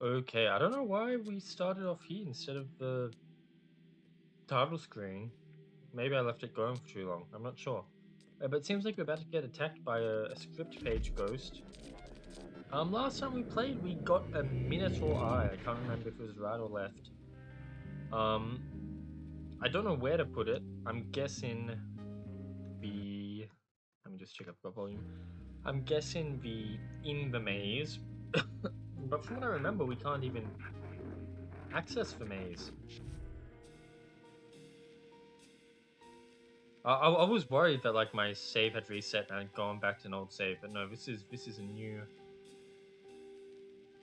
Okay, I don't know why we started off here instead of the title screen. Maybe I left it going for too long. I'm not sure. But it seems like we're about to get attacked by a script page ghost. Last time we played, we got a Minotaur eye. I can't remember if it was right or left. Um, I don't know where to put it. I'm guessing the. Let me just check up the volume. I'm guessing the in the maze. But from what I remember, we can't even access the maze. I was worried that like my save had reset and I'd gone back to an old save, but no, this is a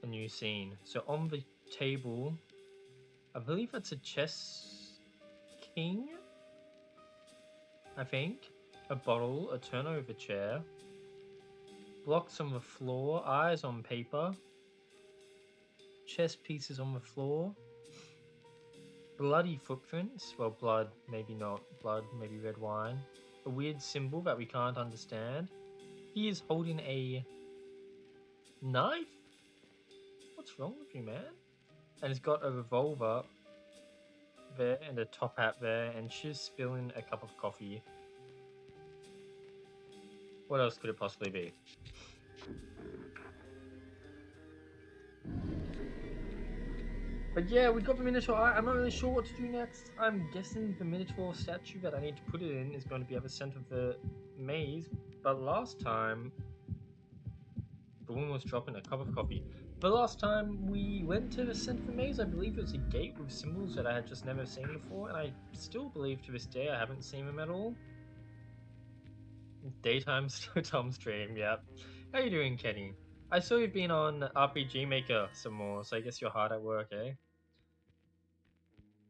new scene. So on the table, I believe that's a chess king. I think a bottle, a turnover chair, blocks on the floor, eyes on paper, chess pieces on the floor, bloody footprints. Well, blood, maybe not blood, maybe red wine. A weird symbol that we can't understand. He is holding a knife. What's wrong with you, man? And it's got a revolver there and a top hat there, and she's spilling a cup of coffee. What else could it possibly be? But yeah, we got the Minotaur eye. I'm not really sure what to do next. I'm guessing the Minotaur statue that I need to put it in is going to be at the center of the maze. But last time, the woman was dropping a cup of coffee. The last time we went to the center of the maze, I believe it was a gate with symbols that I had just never seen before, and I still believe to this day I haven't seen them at all. Daytime Tom stream, yeah. How you doing, Kenny? I saw you've been on RPG Maker some more, so I guess you're hard at work, eh?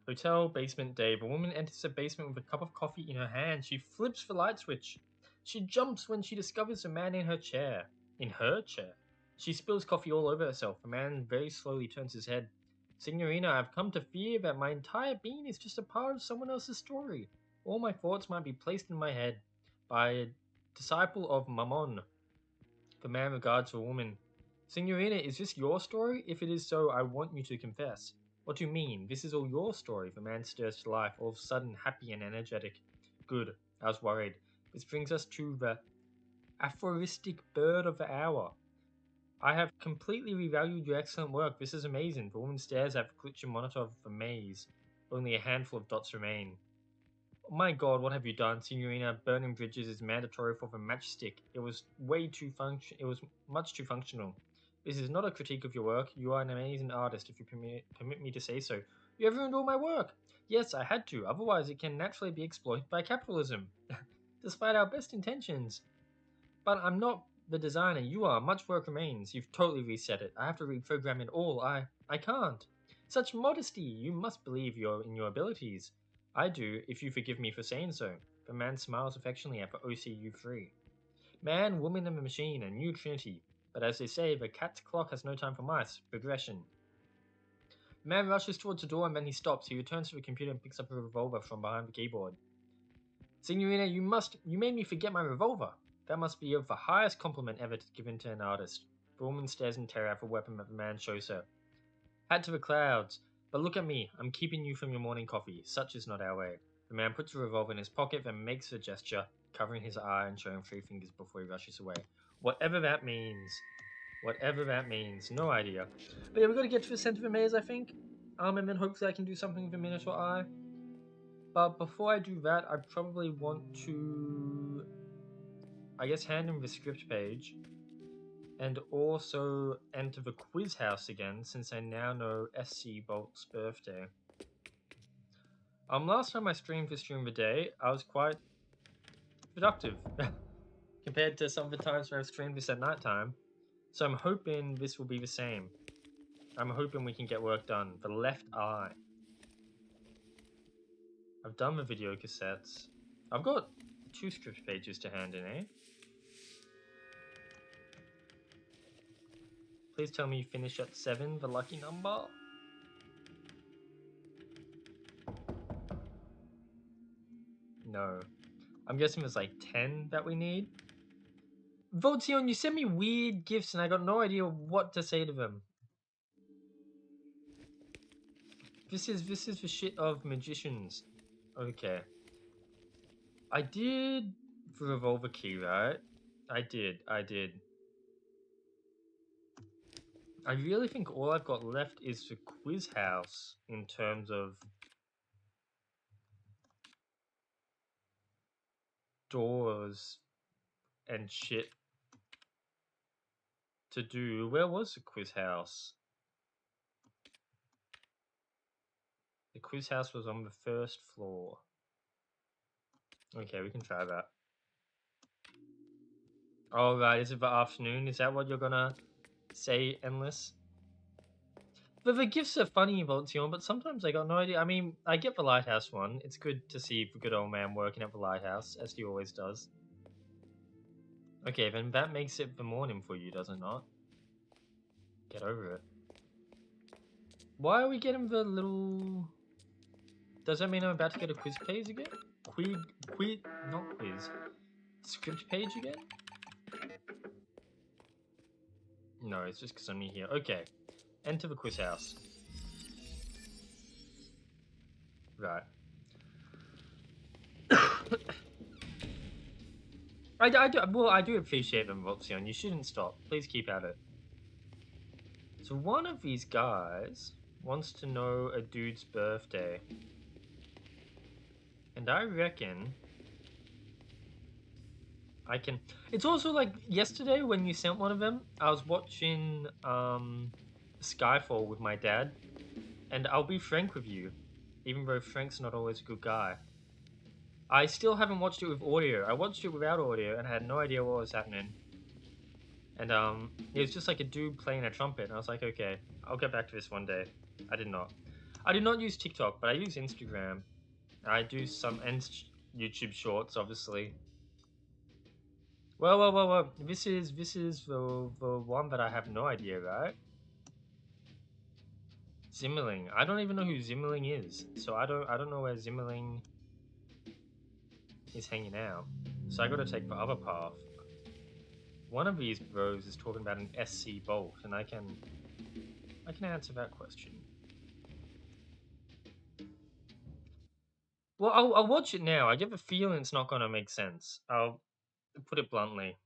Hotel basement day. A woman enters the basement with a cup of coffee in her hand. She flips the light switch. She jumps when she discovers a man in her chair. In her chair. She spills coffee all over herself. The man very slowly turns his head. Signorina, I've come to fear that my entire being is just a part of someone else's story. All my thoughts might be placed in my head by a disciple of Mammon. The man regards the woman. Signorina, is this your story? If it is so, I want you to confess. What do you mean? This is all your story. The man stirs to life, all of a sudden happy and energetic. Good. I was worried. This brings us to the aphoristic bird of the hour. I have completely revalued your excellent work. This is amazing. The woman stares at the glitching monitor of the maze. Only a handful of dots remain. Oh my god, what have you done, Signorina? Burning bridges is mandatory for the matchstick. It was much too functional. This is not a critique of your work. You are an amazing artist, if you permit me to say so. You have ruined all my work. Yes, I had to. Otherwise, it can naturally be exploited by capitalism. Despite our best intentions. But I'm not the designer. You are. Much work remains. You've totally reset it. I have to reprogram it all. I can't. Such modesty. You must believe in your abilities. I do, if you forgive me for saying so. The man smiles affectionately at the OCU3. Man, woman, and the machine, a new trinity. But as they say, the cat's clock has no time for mice. Regression. The man rushes towards the door and then he stops. He returns to the computer and picks up a revolver from behind the keyboard. Signorina, you made me forget my revolver. That must be of the highest compliment ever given to an artist. The woman stares in terror at the weapon that the man shows her. Hat to the clouds. But look at me. I'm keeping you from your morning coffee. Such is not our way. The man puts the revolver in his pocket, then makes a gesture, covering his eye and showing 3 fingers before he rushes away. Whatever that means. Whatever that means. No idea. But yeah, we've got to get to the center of the maze, I think. And then hopefully I can do something with the Minotaur eye. But before I do that, I probably want to, I guess, hand him the script page and also enter the quiz house again, since I now know SC Bolt's birthday. Last time I streamed this during the day, I was quite productive compared to some of the times where I've streamed this at night time. So I'm hoping this will be the same. I'm hoping we can get work done. The left eye. I've done the video cassettes. I've got 2 script pages to hand in, eh? Please tell me you finish at 7, the lucky number. No. I'm guessing it's like 10 that we need. Votion, you sent me weird gifts and I got no idea what to say to them. This is the shit of magicians. Okay. I did the revolver key, right? I did. I really think all I've got left is the quiz house in terms of doors and shit to do. Where was the quiz house? The quiz house was on the first floor. Okay, we can try that. Oh, right, is it the afternoon? Is that what you're gonna say, Endless? But the gifts are funny, Voltion, but sometimes I got no idea. I mean, I get the lighthouse one. It's good to see the good old man working at the lighthouse, as he always does. Okay, then that makes it the morning for you, does it not? Get over it. Why are we getting the little... Does that mean I'm about to get a quiz page again? Not quiz. Script page again? No, it's just because I'm new here. Okay. Enter the quiz house. Right. I do appreciate them, Voltion. You shouldn't stop. Please keep at it. So one of these guys wants to know a dude's birthday. And I reckon I can... It's also like yesterday when you sent one of them, I was watching Skyfall with my dad. And I'll be frank with you, even though Frank's not always a good guy. I still haven't watched it with audio. I watched it without audio and I had no idea what was happening. And it was just like a dude playing a trumpet. And I was like, okay, I'll get back to this one day. I did not. I do not use TikTok, but I use Instagram. I do some YouTube shorts, obviously. Well. This is the one that I have no idea, right? Zimmerling. I don't even know who Zimmerling is. So I don't know where Zimmerling is hanging out. So I gotta take the other path. One of these bros is talking about an SC bolt, and I can answer that question. Well, I'll watch it now. I get the feeling it's not gonna make sense. I'll put it bluntly.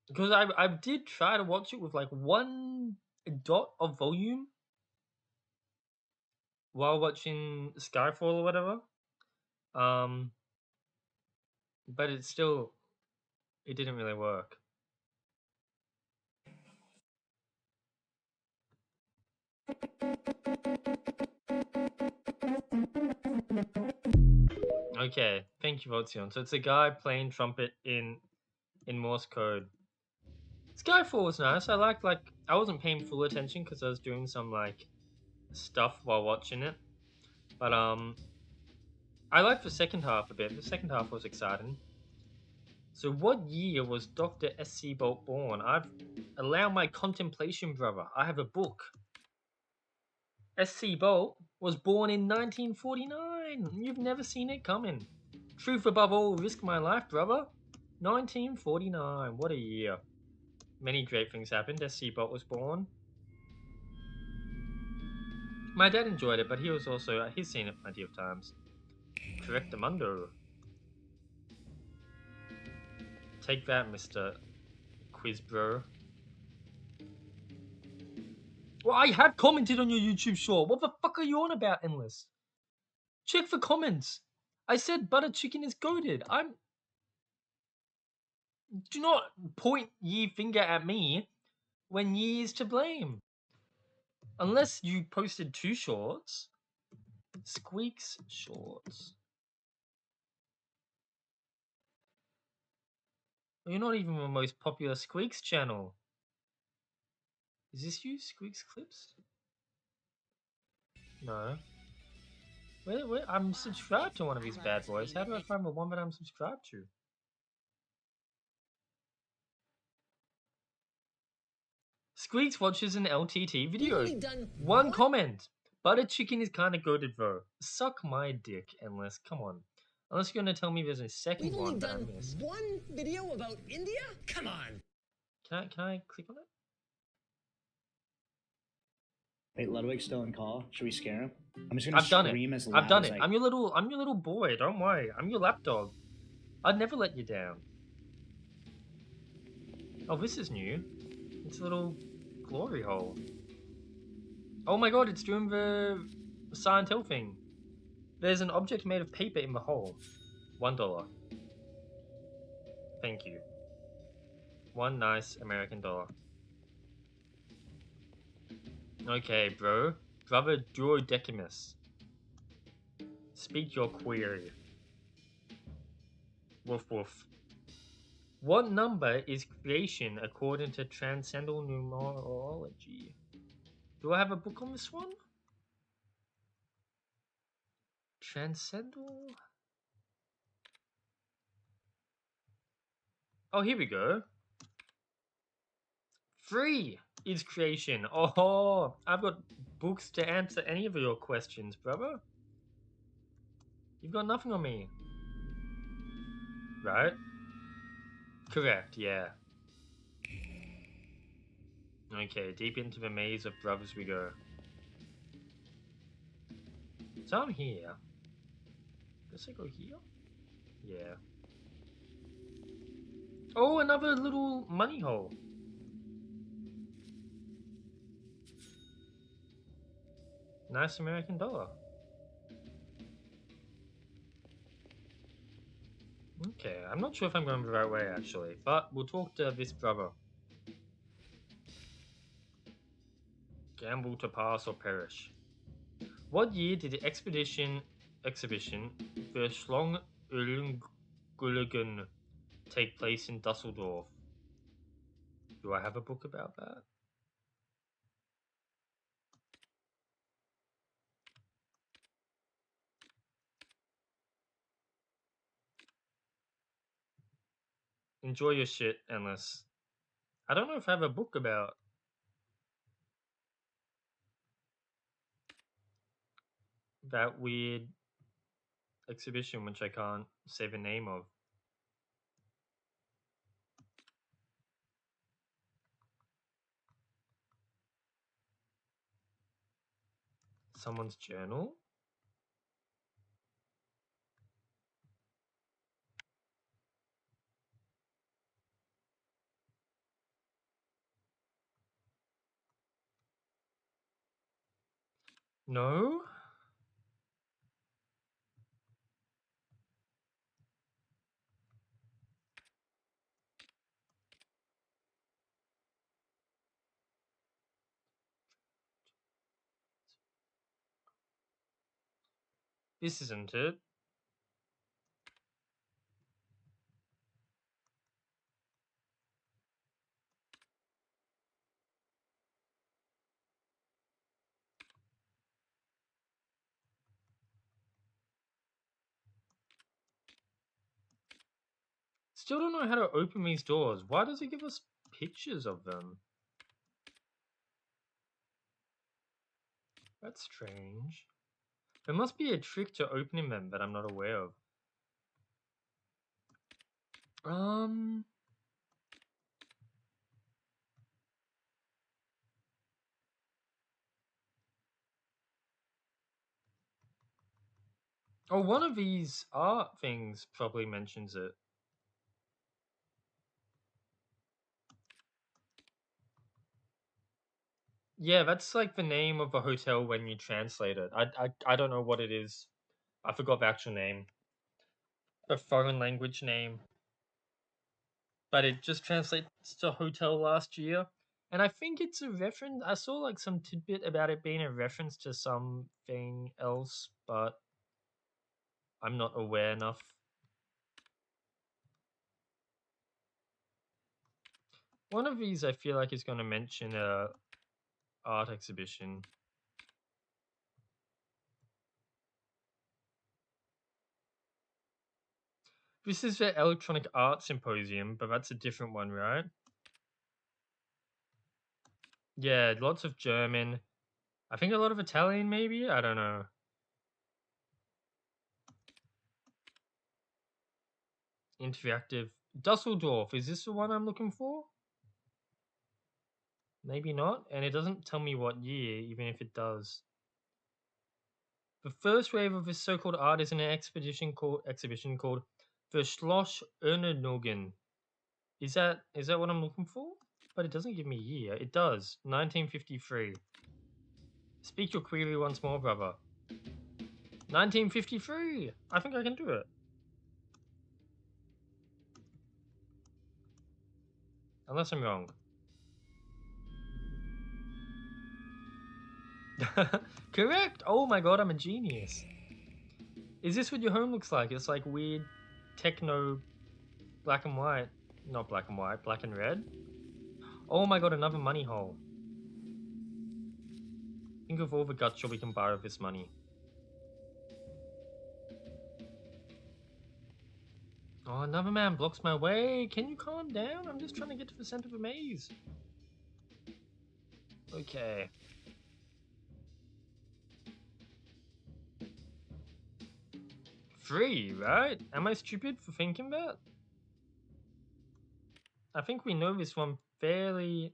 Because I did try to watch it with like 1 dot of volume while watching Skyfall or whatever. But it didn't really work. Okay, thank you, Votion. So it's a guy playing trumpet in Morse code. Skyfall was nice. I wasn't paying full attention because I was doing some like stuff while watching it. But I liked the second half a bit. The second half was exciting. So what year was Dr. S.C. Bolt born? Allow my contemplation, brother. I have a book. S.C. Bolt was born in 1949. You've never seen it coming. Truth above all, risk my life, brother. 1949. What a year. Many great things happened. S.C. Bolt was born. My dad enjoyed it, but he's seen it plenty of times. Correctamundo. Take that, Mr. Quiz Bro. Well, I have commented on your YouTube short. What the fuck are you on about, Endless? Check the comments. I said butter chicken is goated. Do not point ye finger at me when ye is to blame. Unless you posted 2 shorts. Squeaks shorts. You're not even the most popular Squeaks channel. Is this you, Squeaks Clips? No. Wait, I'm subscribed to one of these bad boys. How do I find the one that I'm subscribed to? Squeaks watches an LTT video. One comment. Butter chicken is kind of goated though. Suck my dick, Endless. Come on. Unless you're gonna tell me there's a second one that I missed. One video about India? Come on. Can I click on it? Wait, Ludwig's still in call. Should we scare him? I'm just gonna I've done it. scream as I've loud done as it. I. I'm your little boy. Don't worry. I'm your lapdog. I'd never let you down. Oh, this is new. It's a little glory hole. Oh my god, it's doing the Silent Hill thing. There's an object made of paper in the hole. $1. Thank you. One nice American dollar. Okay, bro. Brother Duodecimus. Speak your query. Woof woof. What number is creation according to transcendental numerology? Do I have a book on this one? Transcendental? Oh, here we go. 3 is creation. Oh, I've got books to answer any of your questions, brother. You've got nothing on me. Right? Correct, yeah. Okay, deep into the maze of brothers we go. So I'm here. Guess I go here? Yeah. Oh, another little money hole. Nice American dollar. Okay, I'm not sure if I'm going the right way actually, but we'll talk to this brother. Gamble to pass or perish. What year did the exhibition for Schlong Ullenguligen take place in Dusseldorf? Do I have a book about that? Enjoy your shit, Endless. I don't know if I have a book about that weird exhibition, which I can't say the name of. Someone's journal? No? This isn't it. Still don't know how to open these doors. Why does it give us pictures of them? That's strange. There must be a trick to opening them that I'm not aware of. Oh, one of these art things probably mentions it. Yeah, that's like the name of a hotel when you translate it. I don't know what it is. I forgot the actual name. A foreign language name. But it just translates to hotel last year. And I think it's a reference. I saw like some tidbit about it being a reference to something else, but I'm not aware enough. One of these I feel like is going to mention a art exhibition. This is the Electronic Art Symposium, but that's a different one, right? Yeah, lots of German. I think a lot of Italian, maybe? I don't know. Interactive. Dusseldorf, is this the one I'm looking for? Maybe not, and it doesn't tell me what year, even if it does. The first wave of this so-called art is in an exhibition called the Schloss Ernenogen. Is that what I'm looking for? But it doesn't give me a year. It does. 1953. Speak your query once more, brother. 1953! I think I can do it. Unless I'm wrong. Correct! Oh my god, I'm a genius. Is this what your home looks like? It's like weird techno black and white. Not black and white, black and red. Oh my god, another money hole. Think of all the gutshot we can buy with this money. Oh, another man blocks my way. Can you calm down? I'm just trying to get to the center of the maze. Okay. Free, right? Am I stupid for thinking that? I think we know this one fairly...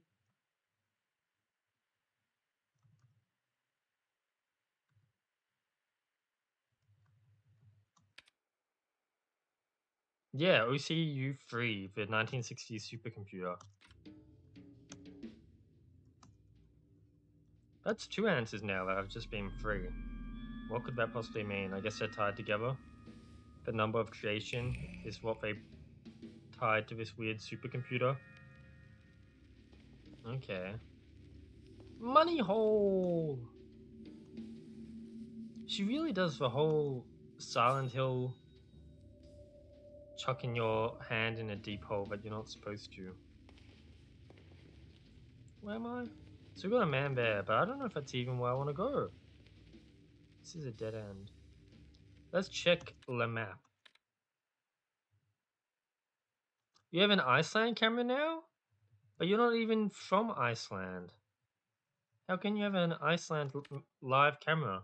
Yeah, OCU3, the 1960s supercomputer. That's two answers now that have just been free. What could that possibly mean? I guess they're tied together. The number of creation is what they tied to this weird supercomputer. Okay. Money hole! She really does the whole Silent Hill chucking your hand in a deep hole but you're not supposed to. Where am I? So we got a man there, but I don't know if that's even where I want to go. This is a dead end. Let's check the map. You have an Iceland camera now? But you're not even from Iceland. How can you have an Iceland live camera?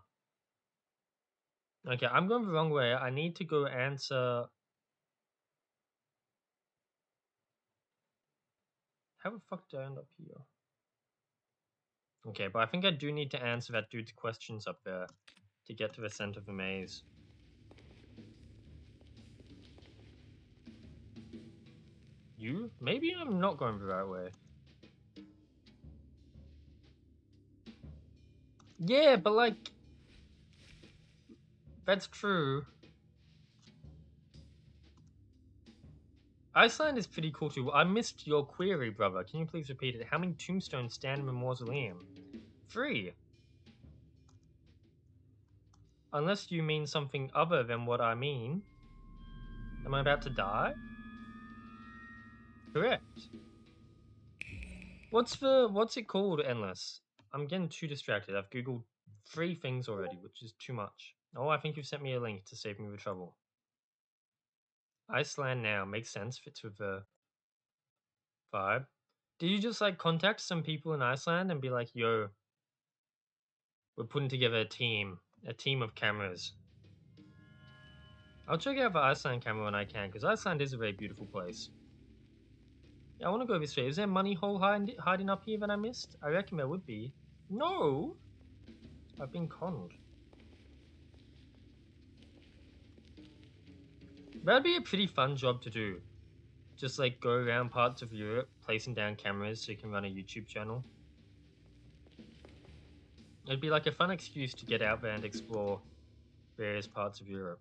Okay, I'm going the wrong way. I need to go answer... How the fuck did I end up here? Okay, but I think I do need to answer that dude's questions up there to get to the center of the maze. You? Maybe I'm not going the right way. Yeah, but like... That's true. Iceland is pretty cool too. I missed your query, brother. Can you please repeat it? How many tombstones stand in the mausoleum? 3. Unless you mean something other than what I mean. Am I about to die? Correct. What's it called, Endless? I'm getting too distracted. I've googled 3 things already, which is too much. Oh, I think you've sent me a link to save me the trouble. Iceland now. Makes sense. Fits with the vibe. Did you just like contact some people in Iceland and be like, yo, we're putting together a team of cameras. I'll check out the Iceland camera when I can, because Iceland is a very beautiful place. Yeah, I want to go this way. Is there a money hole hiding up here that I missed? I reckon there would be. No! I've been conned. That'd be a pretty fun job to do. Just like go around parts of Europe, placing down cameras so you can run a YouTube channel. It'd be like a fun excuse to get out there and explore various parts of Europe.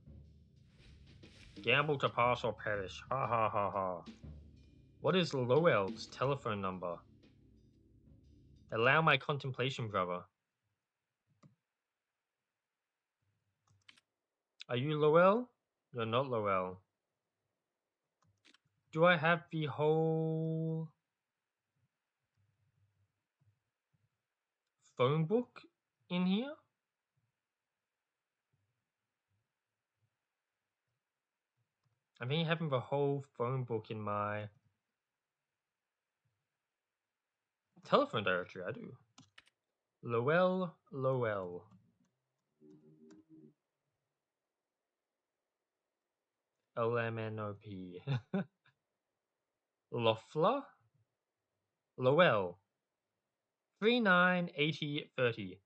Gamble to pass or perish. Ha ha ha ha. What is Lowell's telephone number? Allow my contemplation, brother. Are you Lowell? You're not Lowell. Do I have the whole phone book in here? I think having the whole phone book in my telephone directory. I do. Lowell. LMNOP. Loeffler? Lowell. 39, 80, 30.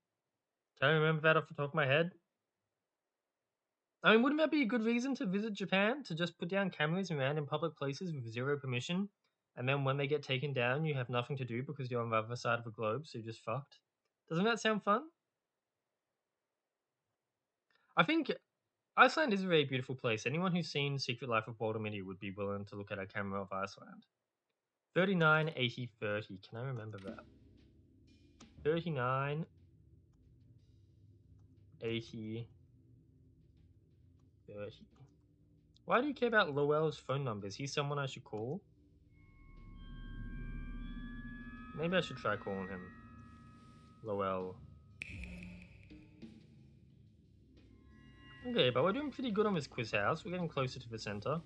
Can I remember that off the top of my head? I mean, wouldn't that be a good reason to visit Japan? To just put down cameras in random public places with zero permission? And then when they get taken down, you have nothing to do because you're on the other side of the globe, so you're just fucked? Doesn't that sound fun? I think Iceland is a very beautiful place. Anyone who's seen Secret Life of Walter Mitty would be willing to look at a camera of Iceland. 39, 80, 30. Can I remember that? 39, 80, 30. Why do you care about Lowell's phone number? Is he someone I should call? Maybe I should try calling him. Lowell. Okay, but we're doing pretty good on this quiz house. We're getting closer to the center.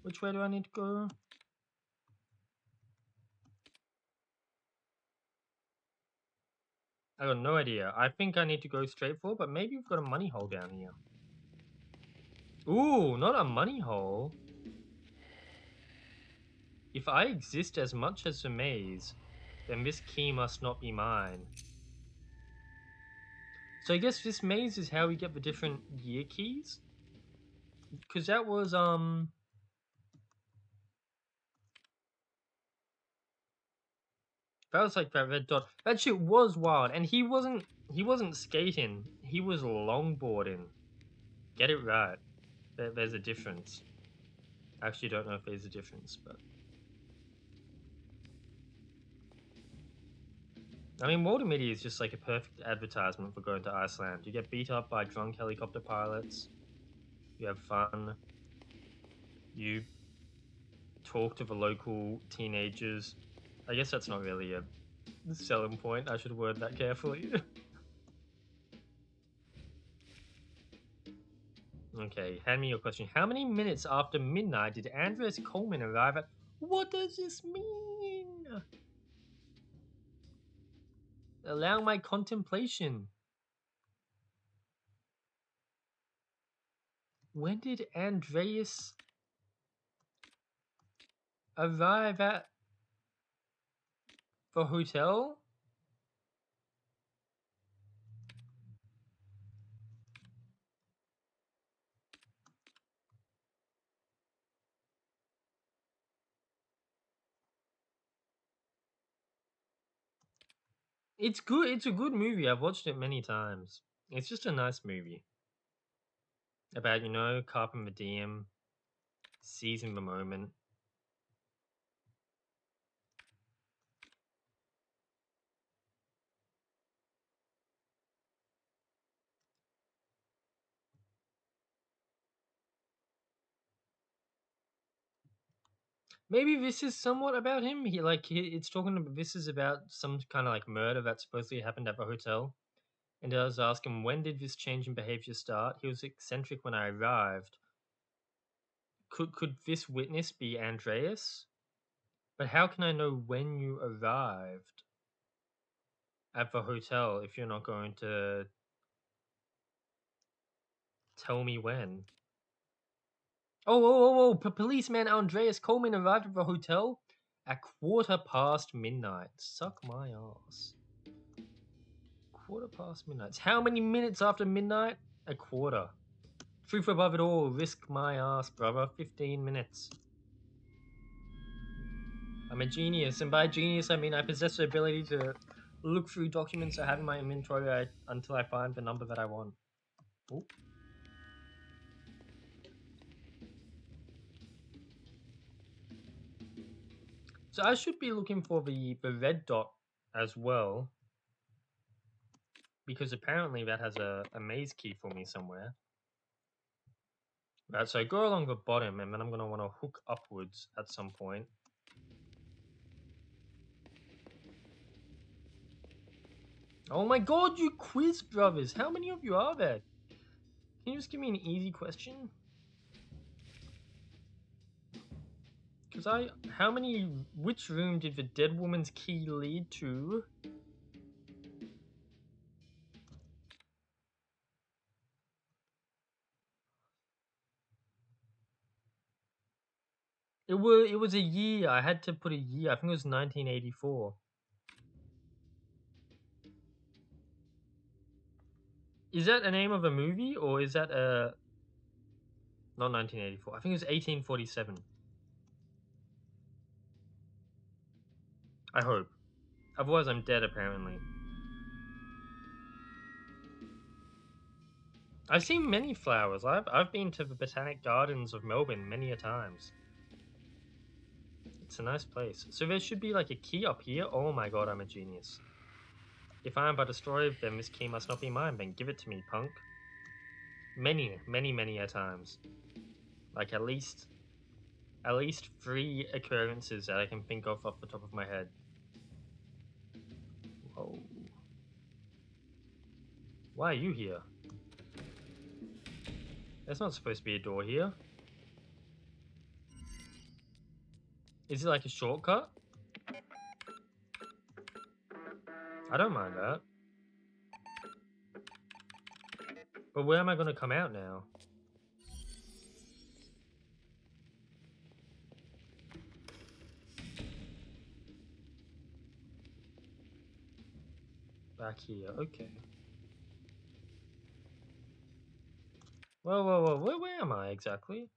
Which way do I need to go? I got no idea. I think I need to go straight for, but maybe we've got a money hole down here. Ooh, not a money hole. If I exist as much as the maze, then this key must not be mine. So I guess this maze is how we get the different year keys? Because that was, that was like that red dot. That shit was wild. And he wasn't skating. He was longboarding. Get it right. There's a difference. I actually don't know if there's a difference, but... I mean, Walter Mitty is just like a perfect advertisement for going to Iceland. You get beat up by drunk helicopter pilots. You have fun. You talk to the local teenagers. I guess that's not really a selling point. I should word that carefully. Okay, hand me your question. How many minutes after midnight did Andres Coleman arrive at... What does this mean? Allow my contemplation. When did Andreas arrive at the hotel? It's good. It's a good movie. I've watched it many times. It's just a nice movie. About, you know, carping the diem, seizing the moment. Maybe this is somewhat about him. It's talking about, this is about some kind of like murder that supposedly happened at the hotel. And I was asking, when did this change in behavior start? He was eccentric when I arrived. Could this witness be Andreas? But how can I know when you arrived at the hotel if you're not going to tell me when? Oh, policeman Andreas Coleman arrived at the hotel at midnight. Suck my ass. midnight. How many minutes after midnight? A quarter. Truth above it all. Risk my ass, brother. 15 minutes. I'm a genius, and by genius I mean I possess the ability to look through documents I have in my inventory until I find the number that I want. Ooh. So I should be looking for the red dot as well, because apparently that has a maze key for me somewhere. Right, so I go along the bottom, and then I'm going to want to hook upwards at some point. Oh my god, you quiz brothers! How many of you are there? Can you just give me an easy question? Because which room did the dead woman's key lead to? It was a year. I had to put a year. I think it was 1984. Is that a name of a movie or is that a not 1984? I think it was 1847. I hope. Otherwise, I'm dead. Apparently. I've seen many flowers. I've been to the Botanic Gardens of Melbourne many a times. It's a nice place. So there should be like a key up here. Oh my god, I'm a genius. If I am but destroyed, then this key must not be mine. Then give it to me, punk. Many, many, many a times. Like at least 3 occurrences that I can think of off the top of my head. Whoa. Why are you here? There's not supposed to be a door here. Is it like a shortcut? I don't mind that. But where am I going to come out now? Back here, okay. Whoa, where am I exactly?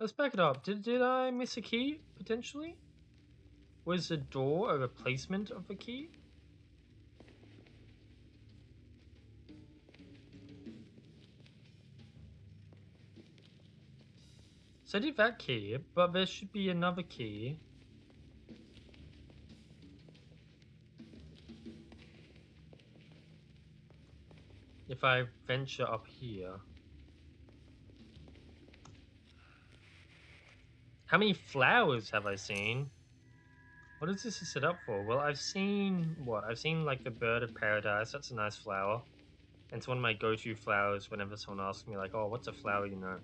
Let's back it up. Did I miss a key, potentially? Was the door a replacement of the key? So I did that key, but there should be another key. If I venture up here. How many flowers have I seen? What is this set up for? Well, I've seen... what? I've seen, like, the bird of paradise. That's a nice flower. And it's one of my go-to flowers whenever someone asks me, like, oh, what's a flower, you know?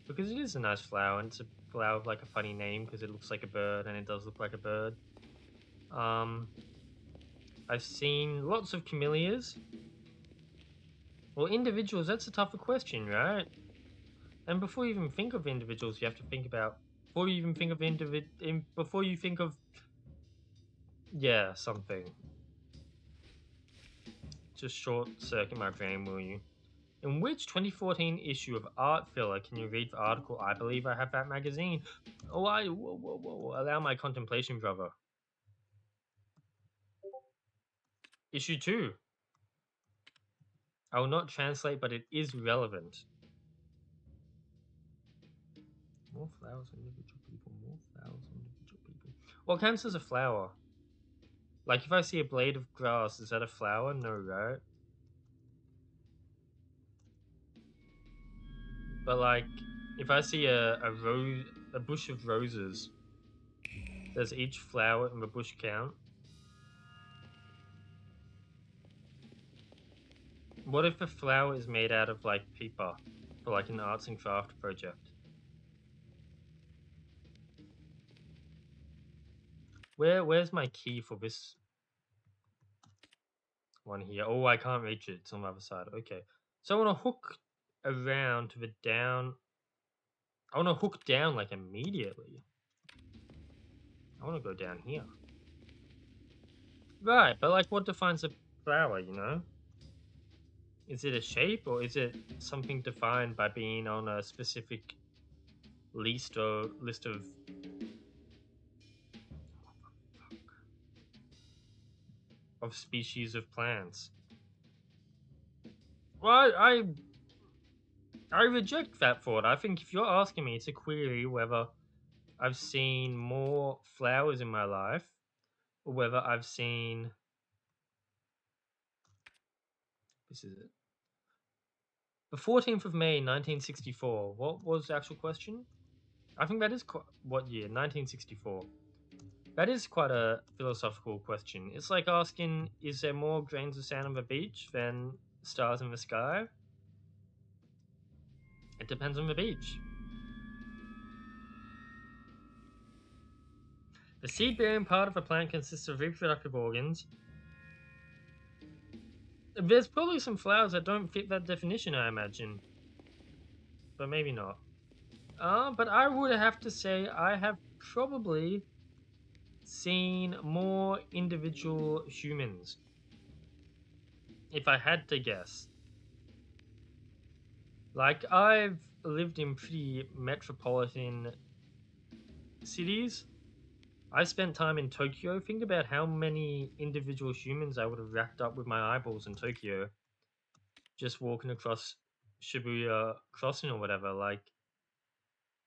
Because it is a nice flower, and it's a flower with, like, a funny name because it looks like a bird, and it does look like a bird. I've seen lots of camellias. Well, individuals, that's a tougher question, right? And before you even think of individuals, you have to think about... Before you even think of before you think of... Yeah, something. Just short-circuit my brain, will you? In which 2014 issue of Art Filler can you read the article, I believe I have that magazine? Oh, whoa. Allow my contemplation, brother. Issue 2. I will not translate, but it is relevant. More flowers on individual people. More flowers on individual people. What counts as a flower? Like, if I see a blade of grass, is that a flower? No, right? But, like, if I see a bush of roses, does each flower in the bush count? What if the flower is made out of, like, paper for, like, an arts and craft project? Where's my key for this one here? Oh, I can't reach it. It's on the other side. Okay. So I want to hook around to the down. I want to hook down, like, immediately. I want to go down here. Right, but, like, what defines a flower, you know? Is it a shape, or is it something defined by being on a specific list of species of plants? Well, I reject that thought. I think if you're asking me to query whether I've seen more flowers in my life, or whether I've seen... This is it. The 14th of May, 1964. What was the actual question? I think that is what year? 1964. That is quite a philosophical question. It's like asking, is there more grains of sand on the beach than stars in the sky? It depends on the beach. The seed-bearing part of a plant consists of reproductive organs. There's probably some flowers that don't fit that definition, I imagine. But maybe not. But I would have to say I have probably seen more individual humans. If I had to guess. Like, I've lived in pretty metropolitan cities. I spent time in Tokyo. Think about how many individual humans I would have racked up with my eyeballs in Tokyo. Just walking across Shibuya Crossing or whatever. Like,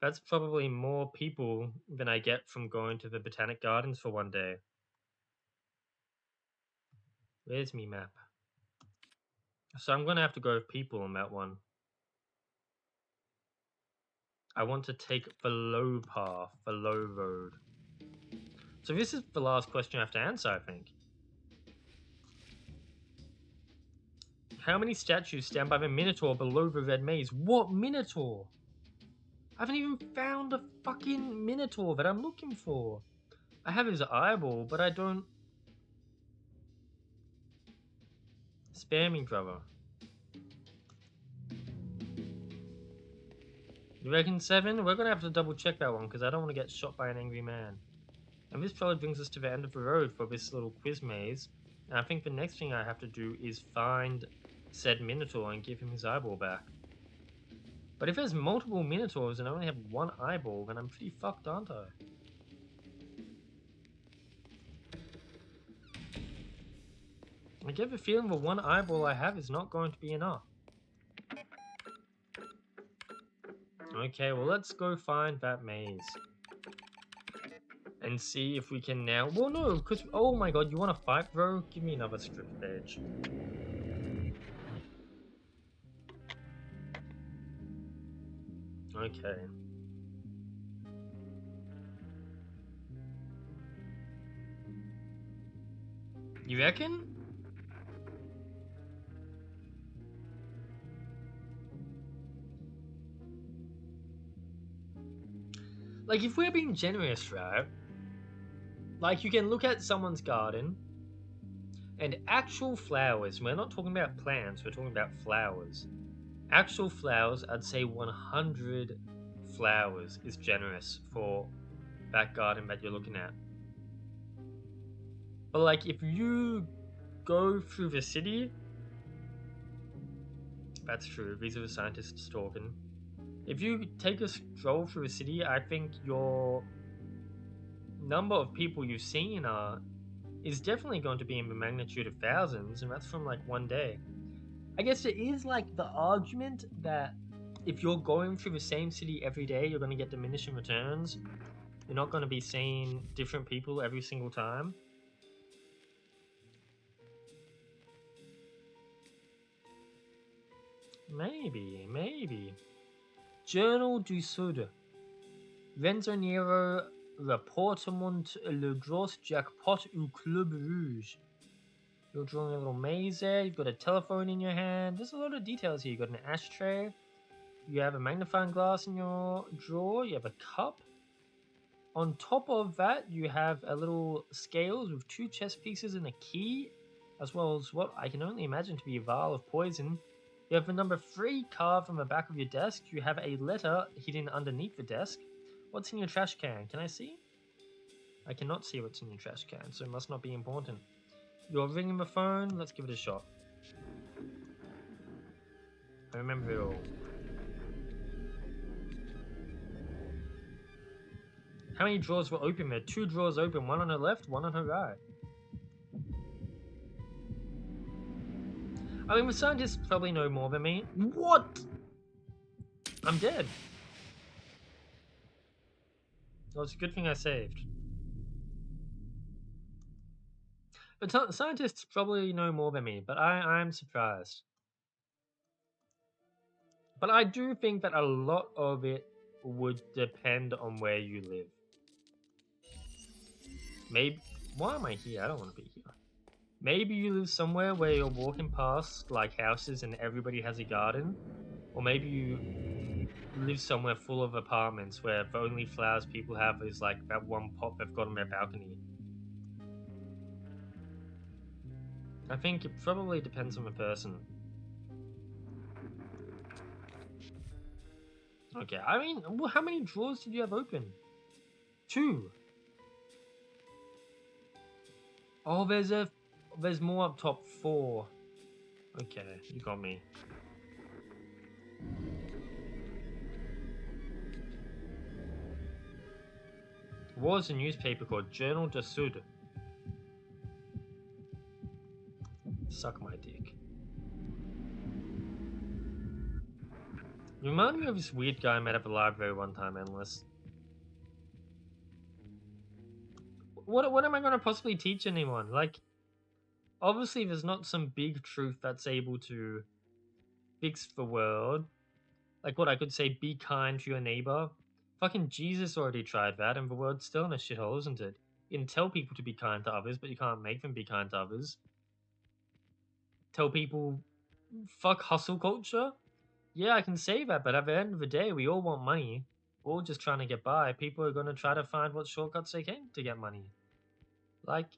that's probably more people than I get from going to the Botanic Gardens for one day. Where's me map? So I'm going to have to go with people on that one. I want to take the low path, the low road. So this is the last question I have to answer, I think. How many statues stand by the Minotaur below the Red Maze? What Minotaur? I haven't even found a fucking Minotaur that I'm looking for. I have his eyeball, but I don't... Spare me, brother. You reckon 7? We're going to have to double check that one because I don't want to get shot by an angry man. And this probably brings us to the end of the road for this little quiz maze. And I think the next thing I have to do is find said Minotaur and give him his eyeball back. But if there's multiple Minotaurs and I only have one eyeball, then I'm pretty fucked, aren't I? I get the feeling the one eyeball I have is not going to be enough. Okay, well let's go find that maze. And see if we can now... Well, no, because... Oh my god, you want to fight, bro? Give me another script page. Okay. You reckon? Like, if we're being generous, right? Like, you can look at someone's garden and actual flowers. We're not talking about plants, we're talking about flowers. Actual flowers, I'd say 100 flowers is generous for that garden that you're looking at. But, like, if you go through the city... That's true, these are the scientists talking. If you take a stroll through the city, I think your number of people you've seen is definitely going to be in the magnitude of thousands, and that's from like one day. I guess it is like the argument that if you're going through the same city every day, you're going to get diminishing returns. You're not going to be seeing different people every single time. Maybe. Journal du Sud. Renzoniero rapportement le gros jackpot au Club Rouge. You're drawing a little maze there. You've got a telephone in your hand. There's a lot of details here. You've got an ashtray. You have a magnifying glass in your drawer. You have a cup. On top of that, you have a little scales with 2 chess pieces and a key, as well as what I can only imagine to be a vial of poison. You have the number 3 carved on the back of your desk. You have a letter hidden underneath the desk. What's in your trash can? Can I see? I cannot see what's in your trash can, so it must not be important. You're ringing the phone. Let's give it a shot. I remember it all. How many drawers were open there? 2 drawers open, one on her left, one on her right. I mean, the scientists probably know more than me. What? I'm dead. Well, it's a good thing I saved. But scientists probably know more than me, but I'm surprised. But I do think that a lot of it would depend on where you live. Maybe... Why am I here? I don't want to be here. Maybe you live somewhere where you're walking past like houses and everybody has a garden. Or maybe you live somewhere full of apartments where the only flowers people have is like that one pot they've got on their balcony. I think it probably depends on the person. Okay, I mean, how many drawers did you have open? 2. Oh, there's more up top. 4. Okay, you got me. Was a newspaper called Journal de Sud. Suck my dick. You remind me of this weird guy I met at the library one time, Endless. What am I going to possibly teach anyone? Like, obviously there's not some big truth that's able to fix the world. Like what I could say, be kind to your neighbor. Fucking Jesus already tried that, and the world's still in a shithole, isn't it? You can tell people to be kind to others, but you can't make them be kind to others. Tell people, fuck hustle culture? Yeah, I can say that, but at the end of the day, we all want money. We're all just trying to get by. People are going to try to find what shortcuts they can to get money. Like,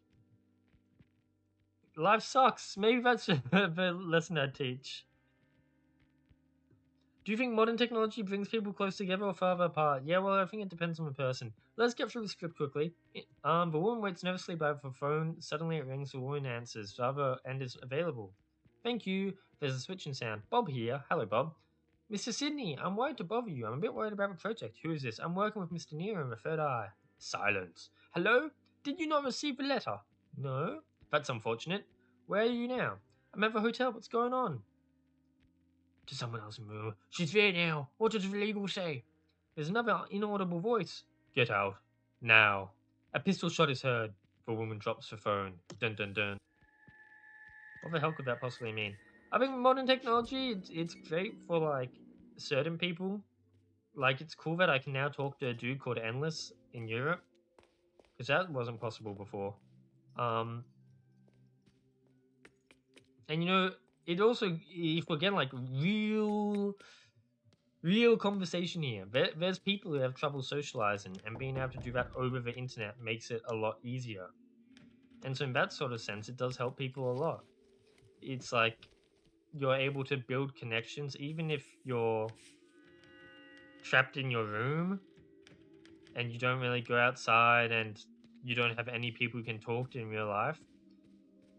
life sucks. Maybe that's the lesson I teach. Do you think modern technology brings people close together or farther apart? Yeah, well, I think it depends on the person. Let's get through the script quickly. The woman waits nervously by the phone. Suddenly it rings. The woman answers. The other end is available. Thank you. There's a switching sound. Bob here. Hello, Bob. Mr. Sydney, I'm worried to bother you. I'm a bit worried about the project. Who is this? I'm working with Mr. Nero in the third eye. Silence. Hello? Did you not receive the letter? No? That's unfortunate. Where are you now? I'm at the hotel. What's going on? To someone else in the room. She's there now. What does the legal say? There's another inaudible voice. Get out. Now. A pistol shot is heard. The woman drops the phone. Dun dun dun. What the hell could that possibly mean? I think modern technology, it's great for like certain people. Like it's cool that I can now talk to a dude called Endless in Europe. Because that wasn't possible before. And you know, it also, if we're getting like real conversation here, there's people who have trouble socializing, and being able to do that over the internet makes it a lot easier. And so in that sort of sense, it does help people a lot. It's like you're able to build connections even if you're trapped in your room and you don't really go outside and you don't have any people you can talk to in real life.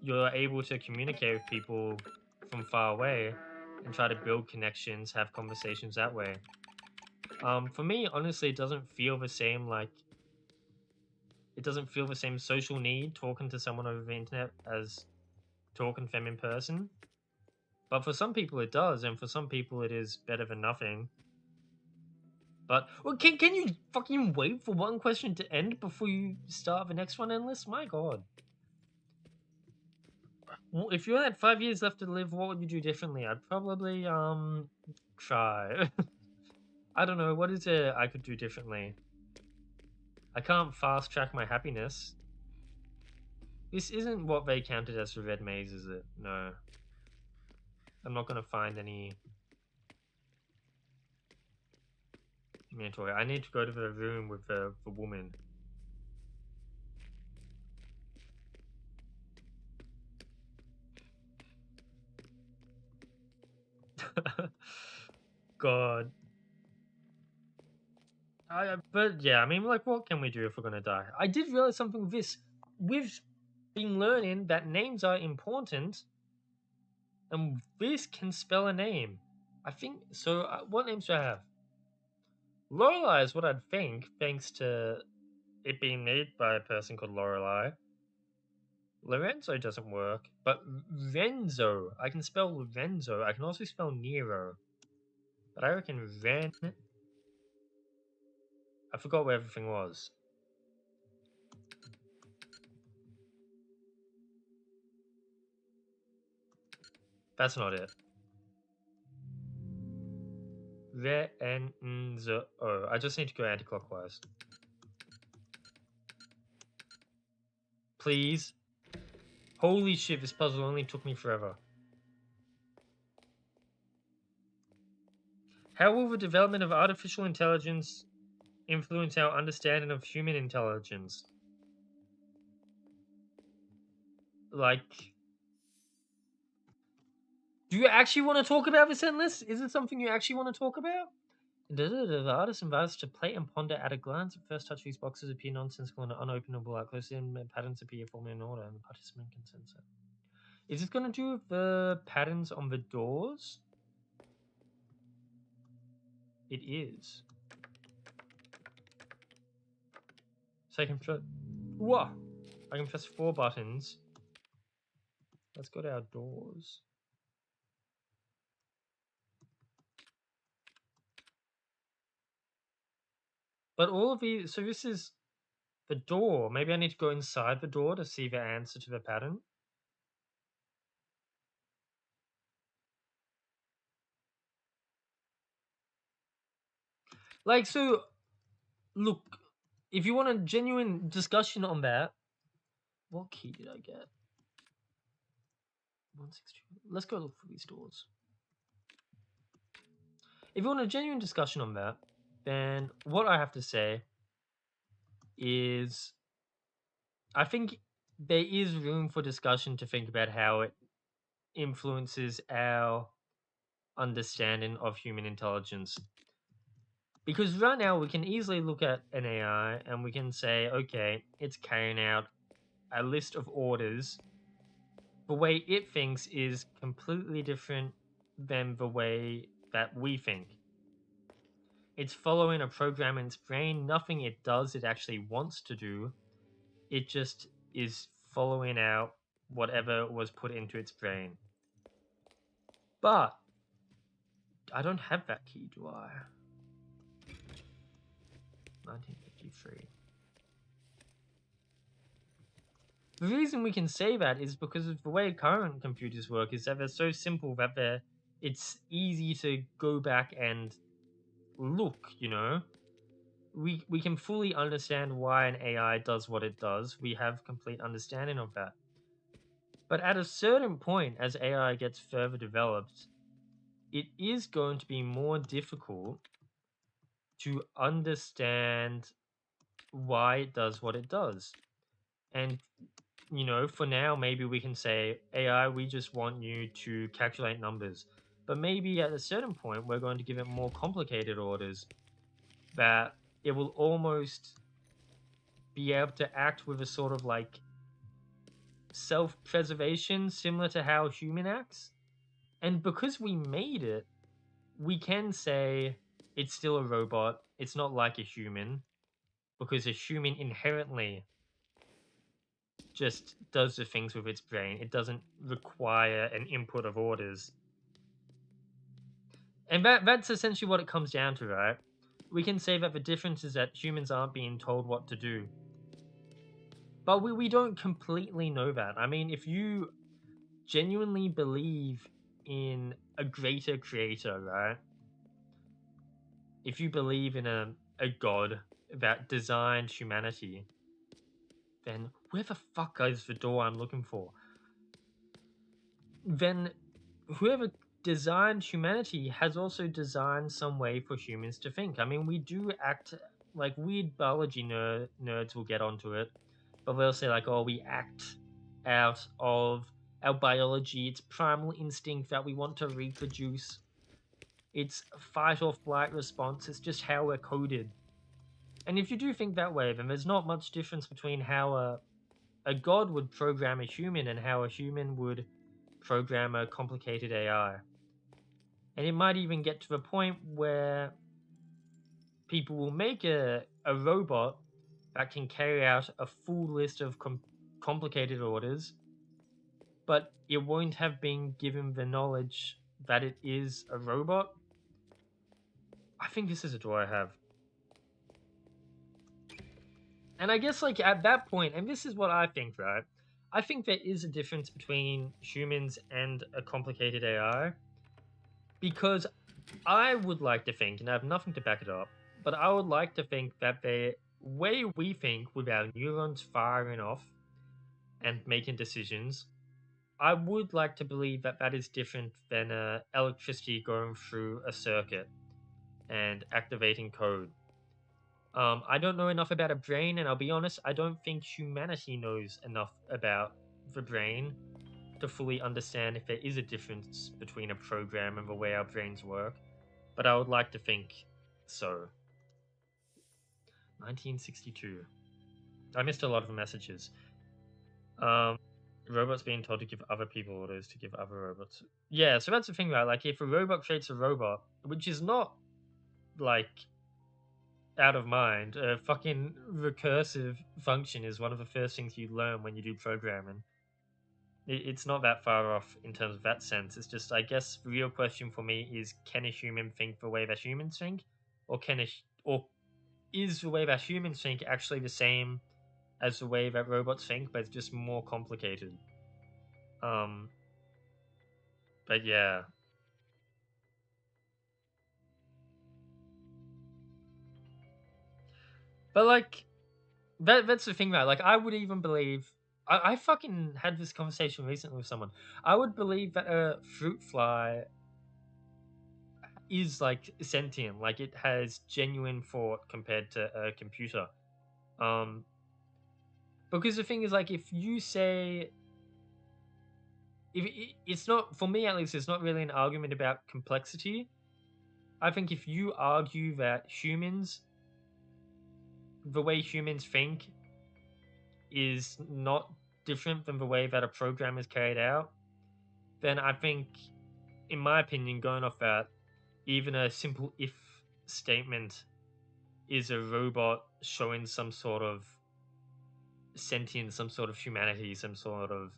You're able to communicate with people from far away and try to build connections, have conversations that way. For me, honestly, it doesn't feel the same. Like, it doesn't feel the same social need talking to someone over the internet as talking to them in person. But for some people, it does, and for some people, it is better than nothing. But well, can you fucking wait for one question to end before you start the next one, Endless? My God. Well, if you had 5 years left to live, what would you do differently? I'd probably try. I don't know, what is it I could do differently? I can't fast track my happiness. This isn't what they counted as the red maze, is it? No. I'm not gonna find any inventory. I need to go to the room with the woman. God. But yeah, I mean, like, what can we do if we're gonna die? I did realize something with this. We've been learning that names are important, and this can spell a name. I think so. What names do I have? Lorelei is what I'd think, thanks to it being made by a person called Lorelei. Lorenzo doesn't work, but Renzo. I can spell Lorenzo. I can also spell Nero. But I reckon Ren. I forgot where everything was. That's not it. Renzo. I just need to go anti-clockwise. Please. Holy shit, this puzzle only took me forever. How will the development of artificial intelligence influence our understanding of human intelligence? Like, do you actually want to talk about this, Endless? Is it something you actually want to talk about? The artist invites us to play and ponder at a glance. At first touch, these boxes appear nonsensical and unopenable. At close in, patterns appear formally in order, and the participant can sense it. Is this going to do with the patterns on the doors? It is. So I can press. Whoa! I can press 4 buttons. Let's go to our doors. But all of these. So this is the door. Maybe I need to go inside the door to see the answer to the pattern. Like, so. Look, if you want a genuine discussion on that, what key did I get? 162. Let's go look for these doors. If you want a genuine discussion on that, then what I have to say is I think there is room for discussion to think about how it influences our understanding of human intelligence. Because right now we can easily look at an AI and we can say, okay, it's carrying out a list of orders. The way it thinks is completely different than the way that we think. It's following a program in its brain. Nothing it does it actually wants to do. It just is following out whatever was put into its brain. But I don't have that key, do I? 1953. The reason we can say that is because of the way current computers work is that they're so simple that it's easy to go back and look, you know? We can fully understand why an AI does what it does. We have complete understanding of that. But at a certain point, as AI gets further developed, it is going to be more difficult to understand why it does what it does. And, you know, for now, maybe we can say, AI, we just want you to calculate numbers. But maybe at a certain point, we're going to give it more complicated orders that it will almost be able to act with a sort of like self-preservation similar to how human acts. And because we made it, we can say it's still a robot. It's not like a human because a human inherently just does the things with its brain. It doesn't require an input of orders. And that's essentially what it comes down to, right? We can say that the difference is that humans aren't being told what to do. But we don't completely know that. I mean, if you genuinely believe in a greater creator, right? If you believe in a god that designed humanity, then where the fuck is the door I'm looking for? Then whoever designed humanity has also designed some way for humans to think. I mean, we do act like weird biology nerds will get onto it, but they'll say like, "Oh, we act out of our biology. It's primal instinct that we want to reproduce. It's a fight or flight response. It's just how we're coded." And if you do think that way, then there's not much difference between how a god would program a human and how a human would program a complicated AI. And it might even get to the point where people will make a robot that can carry out a full list of complicated orders, but it won't have been given the knowledge that it is a robot. I think this is a door I have. And I guess, like, at that point, and this is what I think, right? I think there is a difference between humans and a complicated AI. Because I would like to think, and I have nothing to back it up, but I would like to think that the way we think with our neurons firing off and making decisions, I would like to believe that that is different than electricity going through a circuit. and activating code. I don't know enough about a brain, and I'll be honest, I don't think humanity knows enough about the brain to fully understand if there is a difference between a program and the way our brains work. But I would like to think so. 1962. I missed a lot of the messages. Robots being told to give other people orders to give other robots. Yeah, so that's the thing, right? Like, if a robot creates a robot, which is not like out of mind, a fucking recursive function is one of the first things you learn when you do programming. It's not that far off in terms of that sense. It's just, I guess, the real question for me is: can a human think the way that humans think, or or is the way that humans think actually the same as the way that robots think, but it's just more complicated? Um, but yeah, but like that's the thing, right? Like, I would even believe. I fucking had this conversation recently with someone. I would believe that a fruit fly is like sentient, like it has genuine thought compared to a computer. Um, because the thing is, like, if you say, it's not, for me at least, it's not really an argument about complexity. I think if you argue that the way humans think, is not different than the way that a program is carried out, then I think, in my opinion, going off that, even a simple if statement is a robot showing some sort of sentience, some sort of humanity, some sort of